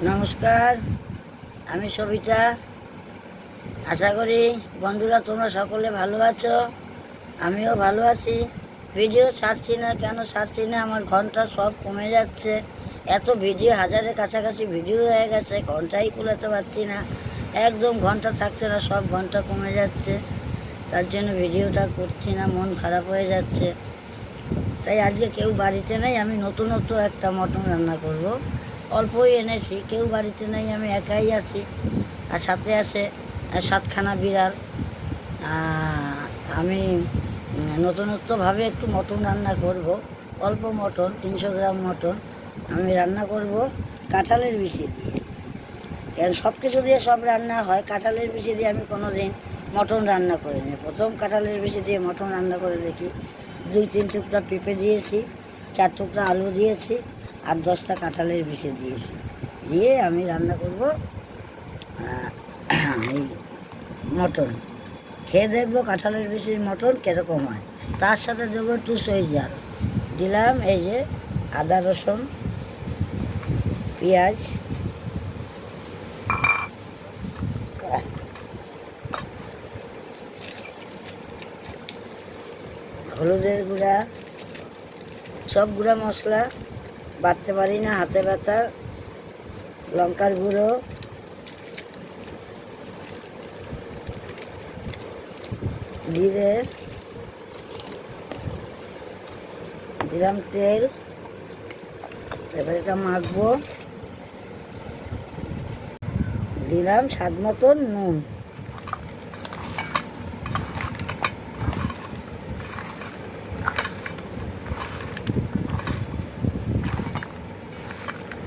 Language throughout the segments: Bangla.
নমস্কার, আমি সবিতা। আশা করি বন্ধুরা তোমরা সকলে ভালো আছো, আমিও ভালো আছি। ভিডিও ছাড়ছি না, কেন ছাড়ছি না, আমার ঘন্টা সব কমে যাচ্ছে। এত ভিডিও, হাজারের কাছাকাছি ভিডিও হয়ে গেছে, ঘন্টাই কুলাতে পারছি না। একদম ঘন্টা থাকছে না, সব ঘন্টা কমে যাচ্ছে। তার জন্য ভিডিওটা করছি না, মন খারাপ হয়ে যাচ্ছে। তাই আজকে কেউ বাড়িতে নেই, আমি নতুনত্ব একটা মটন রান্না করব। অল্পই এনেছি, কেউ বাড়িতে নেই, আমি একাই আছি। আর সাথে আছে 7খানা বিড়াল। আমি নতুনত্বভাবে একটু মটন রান্না করব। অল্প মটন, 300 গ্রাম মটন আমি রান্না করব কাঁঠালের বিচি দিয়ে। কারণ সব কিছু দিয়ে সব রান্না হয়, কাঁঠালের বিচি দিয়ে আমি কোনো দিন মটন রান্না করিনি। প্রথম কাঁঠালের বিচি দিয়ে মটন রান্না করে দেখি। 2-3 টুকরা পেঁপে দিয়েছি, 4 টুকরা আলু দিয়েছি, আর 10টা কাঁঠালের বিচি দিয়েছি। দিয়ে আমি রান্না করব এই মটন। খেয়ে দেখবো কাঁঠালের বিচির মটন কীরকম হয়। তার সাথে দেবো একটু সইজাল দিলাম, এই যে আদা রসুন পেঁয়াজ, হলুদের গুঁড়া, সব গুঁড়া মশলা বাটতে পারি না, হাতে ব্যথা। লঙ্কার গুঁড়ো, জিরে, দিলাম তেল। এবার এটা মাখবো। দিলাম স্বাদ মতন নুন।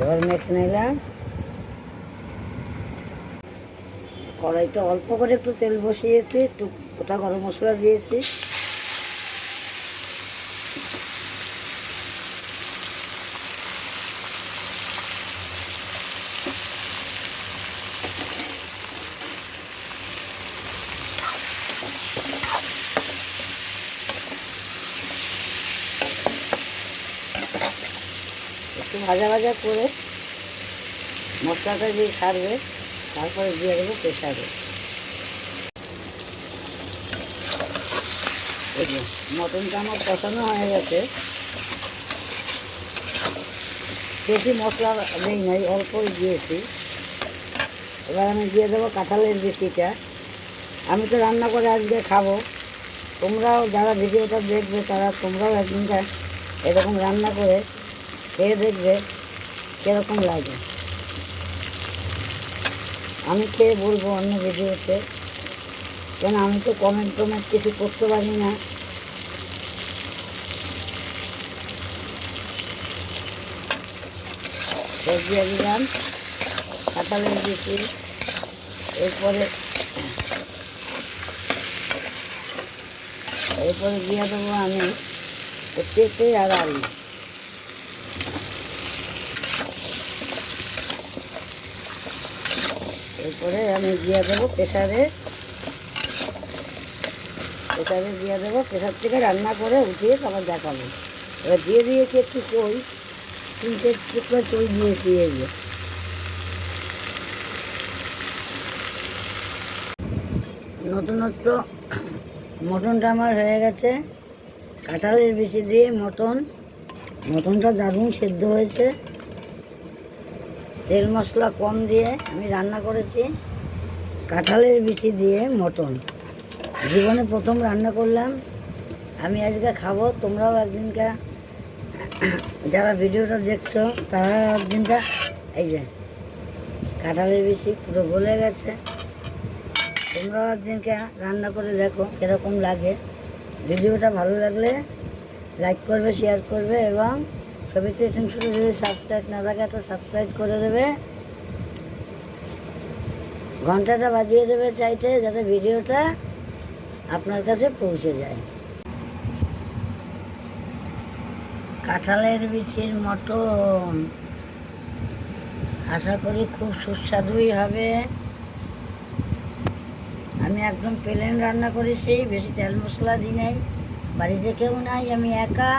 এবার মেখে নিলাম। কড়াইতে অল্প করে একটু তেল বসিয়েছি, একটু গোটা গরম মশলা দিয়েছি। একটু ভাজা ভাজা করে মশলাটা দিয়ে ছাড়বে, তারপরে দিয়ে দেবো প্রেসারে। এই যে মটনটা আমার কষানো হয়ে গেছে, বেশি মশলা নেই নাই, অল্পই দিয়েছি। এবার আমি দিয়ে দেবো কাঁঠালের বিচিটা। আমি তো রান্না করে আজকে খাবো, তোমরাও যারা ভিডিওটা দেখবে তোমরাও একদিনটা এরকম রান্না করে খেয়ে দেখবে কীরকম লাগে। আমি খেয়ে বলবো অন্য ভিডিওতে, কেন আমি তো কমেন্ট কিছু করতে পারি না। দিয়ে দিলাম কাঁঠালের বিচি। এরপরে দিয়ে দেবো আমি পেঁপে আর আলু। এরপরে আমি দিয়ে দেবো প্রেসারে দিয়ে দেবো। প্রেসার থেকে রান্না করে উঠিয়ে তারপর দেখাবো। এবার দিয়ে দিয়েছি একটু চই, 3 টুকরো চই দিয়েছি। এই যে নতুনত্ব মটনটা আমার হয়ে গেছে। কাঁঠালের বিচি দিয়ে মটনটা দারুণ সেদ্ধ হয়েছে। তেল মশলা কম দিয়ে আমি রান্না করেছি কাঁঠালের বিচি দিয়ে মটন। জীবনে প্রথম রান্না করলাম, আমি আজকে খাবো। তোমরাও একদিনকা, যারা ভিডিওটা দেখছো তারা একদিনটা, এই যে কাঁঠালের বিচি পুরো গলে গেছে, তোমরাও একদিনকে রান্না করে দেখো কীরকম লাগে। ভিডিওটা ভালো লাগলে লাইক করবে, শেয়ার করবে, এবং ছবিতে শুধু যদি সাবস্ক্রাইব না থাকে তো সাবস্ক্রাইব করে দেবে। ঘন্টাটা বাজিয়ে দেবে চাইতে, যাতে ভিডিওটা আপনার কাছে পৌঁছে যায়। কাঁঠালের বিচির মটন আশা করি খুব সুস্বাদুই হবে। আমি একদম প্লেন রান্না করেছি, বেশি তেল মশলা দিই নাই। বাড়িতে কেউ নাই, আমি একা।